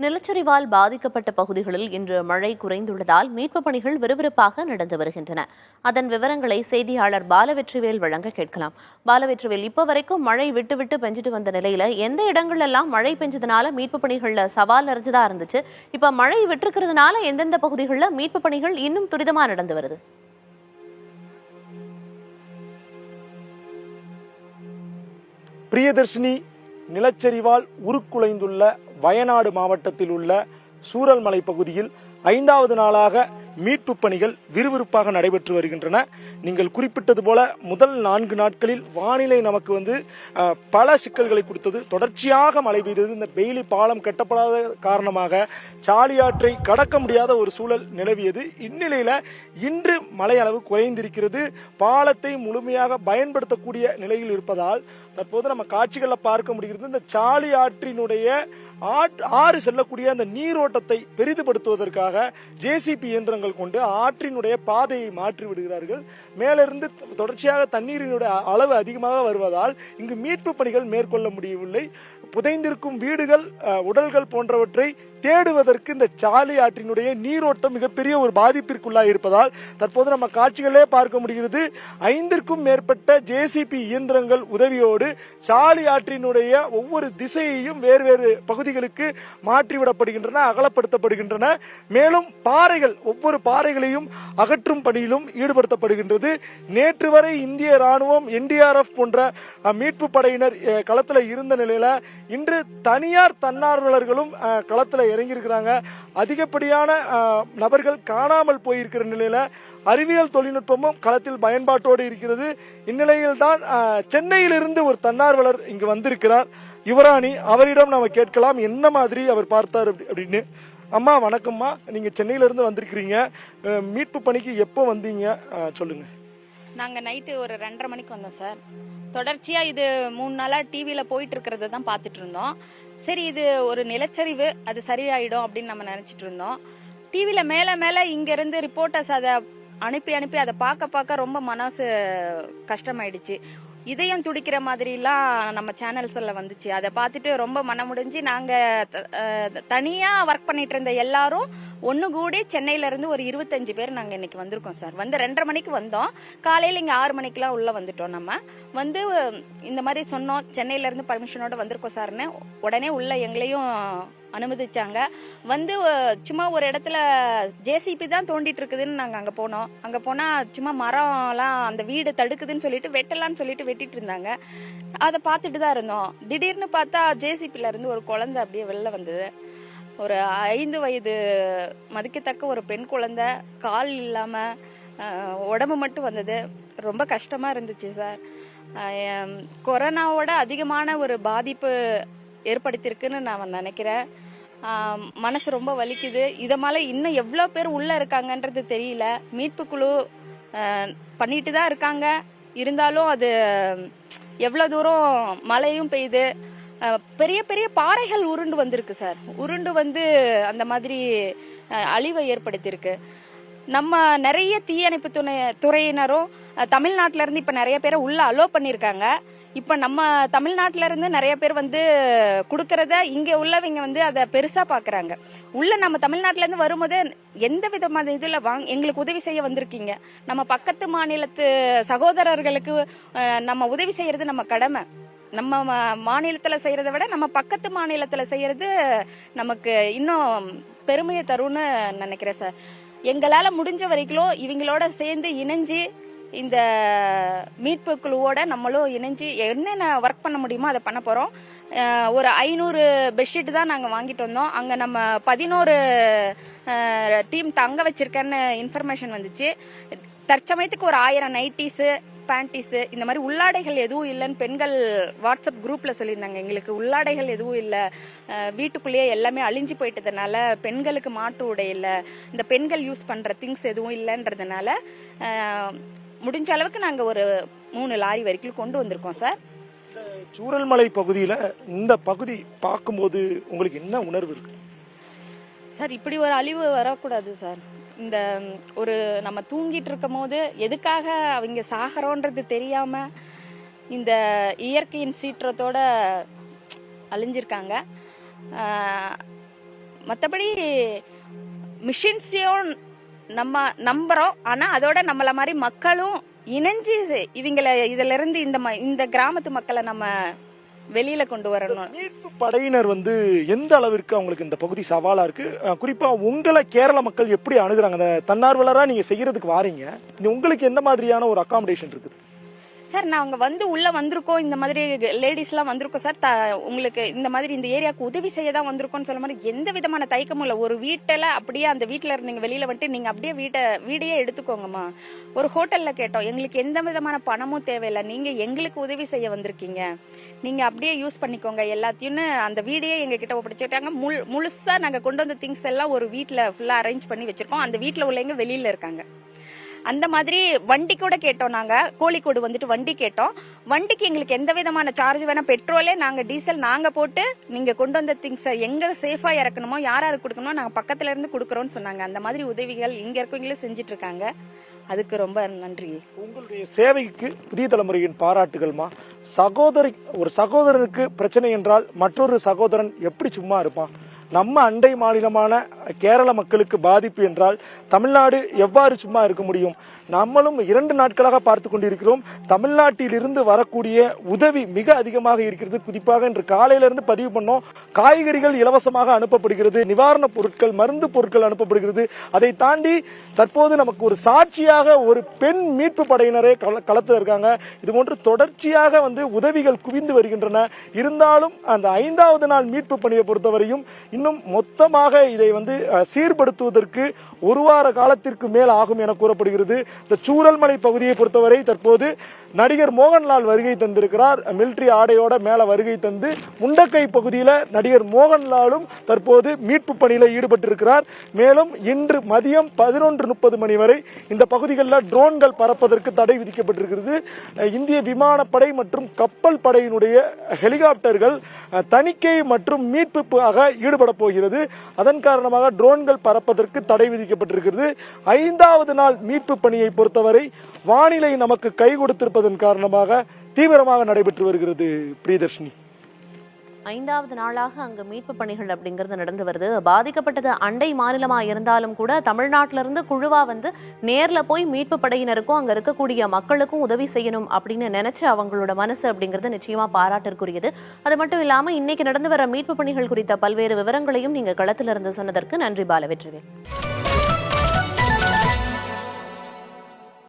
நிலச்சரிவால் பாதிக்கப்பட்ட பகுதிகளில் இன்று மழை குறைந்துள்ளதால் மீட்புப் பணிகள் விறுவிறுப்பாக நடந்து வருகின்றன. அதன் விவரங்களை செய்தியாளர் பாலவெற்றிவேல் வழங்க கேட்கலாம். பாலவெற்றிவேல், இப்போ வரைக்கும் மழை விட்டு விட்டு பெஞ்சிட்டு வந்த நிலையில எந்த இடங்கள்லாம் மழை பெஞ்சதுனால மீட்புப் பணிகள்ல சவால் நிறைஞ்சதா இருந்துச்சு? இப்ப மழை விட்டுருக்கிறதுனால எந்தெந்த பகுதிகளில் மீட்புப் பணிகள் இன்னும் துரிதமா நடந்து வருது? பிரியதர்ஷினி, நிலச்சரிவால் உருக்குலைந்துள்ள வயநாடு மாவட்டத்தில் உள்ள சூரல்மலை பகுதியில் 5வது நாளாக மீட்பு பணிகள் விறுவிறுப்பாக நடைபெற்று வருகின்றன. நீங்கள் குறிப்பிட்டது போல முதல் 4 நாட்களில் வானிலை நமக்கு பல சிக்கல்களை கொடுத்தது. தொடர்ச்சியாக மழை பெய்தது. இந்த பெய்லி பாலம் கட்டப்படாத காரணமாக சாலியாற்றை கடக்க முடியாத ஒரு சூழல் நிலவியது. இந்நிலையில இன்று மழை அளவு குறைந்திருக்கிறது. பாலத்தை முழுமையாக பயன்படுத்தக்கூடிய நிலையில் இருப்பதால் தற்போது நம்ம காட்சிகளில் பார்க்க முடிகிறது. இந்த சாலி ஆற்றினுடைய ஆறு செல்லக்கூடிய அந்த நீரோட்டத்தை பெரிதுபடுத்துவதற்காக ஜேசிபி இயந்திரங்கள் கொண்டு ஆற்றினுடைய பாதையை மாற்றி விடுகிறார்கள். மேலிருந்து தொடர்ச்சியாக தண்ணீரினுடைய அளவு அதிகமாக வருவதால் இங்கு மீட்பு பணிகள் மேற்கொள்ள முடியவில்லை. புதைந்திருக்கும் வீடுகள், உடல்கள் போன்றவற்றை தேடுவதற்கு இந்த சாலி ஆற்றினுடைய நீரோட்டம் மிகப்பெரிய ஒரு பாதிப்பிற்குள்ளாக இருப்பதால் தற்போது நம்ம காட்சிகளே பார்க்க முடிகிறது. 5க்கும் மேற்பட்ட ஜேசிபி இயந்திரங்கள் உதவியோடு சாலி ஆற்றினுடைய ஒவ்வொரு திசையையும் வேறு பகுதிகளுக்கு மாற்றிவிடப்படுகின்றன, அகலப்படுத்தப்படுகின்றன. மேலும் பாறைகள், ஒவ்வொரு பாறைகளையும் அகற்றும் பணியிலும் ஈடுபடுத்தப்படுகின்றது. நேற்று வரை இந்திய ராணுவம், NDRF போன்ற மீட்பு படையினர் களத்தில் இருந்த நிலையில இன்று தனியார் தன்னார்வலர்களும் களத்தில் இறங்கியிருக்கிறாங்க. அதிகப்படியான நபர்கள் காணாமல் போயிருக்கிற நிலையில அறிவியல் தொழில்நுட்பமும் களத்தில் பயன்பாட்டோடு இருக்கிறது. இந்நிலையில் தான் சென்னையிலிருந்து ஒரு தன்னார்வலர் இங்கு வந்திருக்கிறார், யுவராணி. அவரிடம் நாம கேட்கலாம் என்ன மாதிரி அவர் பார்த்தார் அப்படின்னு. அம்மா வணக்கம்மா, நீங்க சென்னையிலிருந்து வந்திருக்கிறீங்க. மீட்பு பணிக்கு எப்போ வந்தீங்க சொல்லுங்க. நாங்க நைட்டு ஒரு 2:30 மணிக்கு வந்தோம் சார். தொடர்ச்சியா இது 3 நாளா டிவியில போயிட்டு இருக்கிறத தான் பாத்துட்டு இருந்தோம். சரி, இது ஒரு நிலச்சரிவு, அது சரியாயிடும் அப்படின்னு நம்ம நினைச்சிட்டு இருந்தோம். டிவியில மேல இங்க இருந்து ரிப்போர்ட்டர்ஸ் அதை அனுப்பி அதை பார்க்க ரொம்ப மனசு கஷ்டமாயிடுச்சு. இதயம் துடிக்கிற மாதிரிலாம் நம்ம சேனல்ஸ்ல வந்துச்சு. அதை பார்த்துட்டு ரொம்ப மனமுடிஞ்சு நாங்க தனியா ஒர்க் பண்ணிட்டு இருந்த எல்லாரும் ஒன்னு கூடி சென்னையில இருந்து ஒரு 25 பேர் நாங்க இன்னைக்கு வந்திருக்கோம் சார். வந்து 2:30 மணிக்கு வந்தோம். காலையில இங்க 6 மணிக்கெல்லாம் உள்ள வந்துட்டோம். நம்ம வந்து இந்த மாதிரி சொன்னோம், சென்னையில இருந்து பர்மிஷனோட வந்திருக்கோம் சார்னு. உடனே உள்ள எங்களையும் அனுமதிச்சாங்க. வந்து சும்மா ஒரு இடத்துல ஜேசிபி தான் தோண்டிட்டு இருக்குதுன்னு நாங்க அங்க போனோம். அங்க போனா சும்மா மரம்லாம் அந்த வீடு தடுக்குதுன்னு சொல்லிட்டு வெட்டலான்னு சொல்லிட்டு வெட்டிட்டு இருந்தாங்க. அதை பார்த்துட்டு தான் இருந்தோம். திடீர்னு பார்த்தா ஜேசிபில இருந்து ஒரு குழந்தை அப்படியே வெளில வந்தது. ஒரு 5 வயது மதிக்கத்தக்க ஒரு பெண் குழந்தை, கால் இல்லாம உடம்பு மட்டும் வந்தது. ரொம்ப கஷ்டமா இருந்துச்சு சார். கொரோனாவோட அதிகமான ஒரு பாதிப்பு ஏற்படுத்தியிருக்குன்னு நான் நினைக்கிறேன். மனசு ரொம்ப வலிக்குது. இதனால இன்னும் எவ்வளவு பேர் உள்ள இருக்காங்கன்றது தெரியல. மீட்பு குழு பண்ணிட்டு தான் இருக்காங்க. இருந்தாலும் அது எவ்வளவு தூரம் மழையும் பெய்யுது. பெரிய பெரிய பாறைகள் உருண்டு வந்திருக்கு சார். உருண்டு வந்து அந்த மாதிரி அழிவை ஏற்படுத்தியிருக்கு. நம்ம நிறைய தீயணைப்பு துறையினரும் தமிழ்நாட்டில இருந்து இப்ப நிறைய பேரை உள்ள அலோ பண்ணிருக்காங்க. இப்ப நம்ம தமிழ்நாட்டில இருந்து நிறைய பேர் வந்து குடுக்கறத இங்க உள்ளவங்க வந்து அதை பெருசா பாக்குறாங்க. உள்ள நம்ம தமிழ்நாட்டில இருந்து வரும்போது எந்த விதமான இதுல எங்களுக்கு உதவி செய்ய வந்திருக்கீங்க. நம்ம பக்கத்து மாநிலத்து சகோதரர்களுக்கு நம்ம உதவி செய்யறது நம்ம கடமை. நம்ம மாநிலத்துல செய்யறதை விட நம்ம பக்கத்து மாநிலத்துல செய்யறது நமக்கு இன்னும் பெருமையை தரும்னு நினைக்கிறேன் சார். எங்களால முடிஞ்ச வரைக்கும் இவங்களோட சேர்ந்து இணைஞ்சு இந்த மீட்பு குழுவோட நம்மளும் இணைஞ்சு என்னென்ன ஒர்க் பண்ண முடியுமோ அதை பண்ண போறோம். ஒரு 500 பெட்ஷீட் தான் நாங்க வாங்கிட்டு வந்தோம். அங்க நம்ம 11 டீம் தங்க வச்சிருக்கேன்னு இன்ஃபர்மேஷன் வந்துச்சு. தற்சமயத்துக்கு ஒரு 1000 நைட்டிஸ், பேண்டிஸ், இந்த மாதிரி உள்ளாடைகள் எதுவும் இல்லைன்னு பெண்கள் வாட்ஸ்அப் குரூப்ல சொல்லியிருந்தாங்க. எங்களுக்கு உள்ளாடைகள் எதுவும் இல்லை, வீட்டுக்குள்ளேயே எல்லாமே அழிஞ்சு போயிட்டதுனால பெண்களுக்கு மாற்று உடை இல்லை, இந்த பெண்கள் யூஸ் பண்ற திங்ஸ் எதுவும் இல்லைன்றதுனால முடிஞ்ச அளவுக்கு நாங்க ஒரு 3 லாரி வரைக்கும் கொண்டு வந்திருக்கோம் சார். சூரல்மலை பகுதியில இந்த பகுதி பார்க்கும்போது உங்களுக்கு என்ன உணர்வு இருக்கு சார்? இப்படி ஒரு அழிவு வரக்கூடாது சார். இந்த ஒரு நம்ம தூங்கிட்டு இருக்கும் போது எதுக்காக அவங்க சாகரோன்றது தெரியாம இந்த இயற்கையின் சீற்றத்தோட அழிஞ்சிருக்காங்க. மற்றபடி மிஷின்ஸையும் நம்ம நம்புறோம், ஆனா அதோட நம்மள மாதிரி மக்களும் இணைஞ்சு இவங்களை இதுல இருந்து இந்த கிராமத்து மக்களை நம்ம வெளியில கொண்டு வரணும். மீட்பு படையினர் வந்து எந்த அளவிற்கு அவங்களுக்கு இந்த பகுதி சவாலா இருக்கு? குறிப்பா உங்களை கேரள மக்கள் எப்படி அணுகுறாங்க? அந்த தன்னார்வலரா நீங்க செய்யறதுக்கு வாரீங்க, உங்களுக்கு எந்த மாதிரியான ஒரு அகாமடேஷன் இருக்குது? சார் நாங்க உள்ள வந்திருக்கோம், இந்த மாதிரி லேடிஸ் எல்லாம் வந்திருக்கோம் சார், உங்களுக்கு இந்த மாதிரி இந்த ஏரியாவுக்கு உதவி செய்ய தான் வந்திருக்கோம்னு சொல்ல மாதிரி எந்த விதமான தயக்கமும் இல்லை. ஒரு வீட்டில் அப்படியே அந்த வீட்டில் இருந்தீங்க வெளியில வந்துட்டு நீங்க அப்படியே வீடையே எடுத்துக்கோங்கம்மா. ஒரு ஹோட்டல்ல கேட்டோம், எங்களுக்கு எந்த விதமான பணமும் தேவையில்லை, நீங்க எங்களுக்கு உதவி செய்ய வந்திருக்கீங்க, நீங்க அப்படியே யூஸ் பண்ணிக்கோங்க எல்லாத்தையும் அந்த வீடையே எங்க கிட்ட ஒப்படைச்சிட்டாங்க. முழுசா நாங்க கொண்டு வந்த திங்ஸ் எல்லாம் ஒரு வீட்டுல ஃபுல்லா அரேஞ்ச் பண்ணி வச்சிருக்கோம். அந்த வீட்டுல உள்ளவங்க வெளியில இருக்காங்க. அந்த மாதிரி வண்டி கூட கேட்டோம், நாங்க கோழிக்கோடு வந்துட்டு வண்டி கேட்டோம். வண்டிக்கு எங்களுக்கு எந்த விதமான சார்ஜ் வேணா, பெட்ரோலே நாங்க டீசல் நாங்க போட்டு நீங்க கொண்டு வந்த திங்ஸ் எங்க சேஃபா இறக்கணுமோ யாராருக்கு கொடுக்கணுமோ நாங்க பக்கத்துல இருந்து கொடுக்கறோம்னு சொன்னாங்க. அந்த மாதிரி உதவிகள் இங்க இருக்கவங்களும் செஞ்சிட்டு இருக்காங்க. அதுக்கு ரொம்ப நன்றி. உங்களுடைய சேவைக்கு புதிய தலைமுறையின் பாராட்டுகள்மா. ஒரு சகோதரனுக்கு பிரச்சனை என்றால் மற்றொரு சகோதரன் எப்படி சும்மா இருப்பான்? நம்ம அண்டை மாநிலமான கேரள மக்களுக்கு பாதிப்பு என்றால் தமிழ்நாடு எவ்வாறு சும்மா இருக்க முடியும்? நம்மளும் 2 நாட்களாக பார்த்து கொண்டிருக்கிறோம். தமிழ்நாட்டில் இருந்து வரக்கூடிய உதவி மிக அதிகமாக இருக்கிறது. குறிப்பாக இன்று காலையிலிருந்து பதிவு பண்ணோம், காய்கறிகள் இலவசமாக அனுப்பப்படுகிறது, நிவாரணப் பொருட்கள், மருந்து பொருட்கள் அனுப்பப்படுகிறது. அதை தாண்டி தற்போது நமக்கு ஒரு சாட்சியாக ஒரு பெண் மீட்பு படையினரே களத்தில் இருக்காங்க. இது போன்று தொடர்ச்சியாக உதவிகள் குவிந்து வருகின்றன. இருந்தாலும் அந்த 5வது நாள் மீட்பு பணியை பொறுத்தவரையும் இன்னும் மொத்தமாக இதை சீர்படுத்துவதற்கு 1 வார காலத்திற்கு மேல் ஆகும் என கூறப்படுகிறது. இந்த சூரல்மலை பகுதியை பொறுத்தவரை தற்போது நடிகர் மோகன்லால் வருகை தந்திருக்கிறார். மிலிட்டரி ஆடையோட மேல வருகை தந்து முண்டக்கை பகுதியில் நடிகர் மோகன்லாலும் தற்போது மீட்பு பணியில் ஈடுபட்டிருக்கிறார். மேலும் இன்று மதியம் 11:30 மணி வரை இந்த பகுதிகளில் ட்ரோன்கள் பறப்பதற்கு தடை விதிக்கப்பட்டிருக்கிறது. இந்திய விமானப்படை மற்றும் கப்பல் படையினுடைய ஹெலிகாப்டர்கள் தணிக்கை மற்றும் மீட்புக்காக ஈடுபட போகிறது. அதன் காரணமாக ட்ரோன்கள் பறப்பதற்கு தடை விதிக்கப்பட்டிருக்கிறது. 5வது நாள் மீட்பு பணியை பொறுத்தவரை வானிலை நமக்கு கை கொடுத்திருப்பதன் காரணமாக தீவிரமாக நடைபெற்று வருகிறது. பிரியதர்ஷினி, 5வது நாளாக அங்கு மீட்பு பணிகள் அப்படிங்கிறது நடந்து வருது. பாதிக்கப்பட்டது அண்டை மாநிலமா இருந்தாலும் கூட தமிழ்நாட்டிலிருந்து குழுவா நேர்ல போய் மீட்பு படையினருக்கும் அங்க இருக்கக்கூடிய மக்களுக்கும் உதவி செய்யணும் அப்படின்னு நினைச்சு அவங்களோட மனசு அப்படிங்கிறது நிச்சயமா பாராட்டிற்குரியது. அது மட்டும் இல்லாம இன்னைக்கு நடந்து வர மீட்பு பணிகள் குறித்த பல்வேறு விவரங்களையும் நீங்க களத்திலிருந்து சொன்னதற்கு நன்றி பாலவெற்றிவேல்.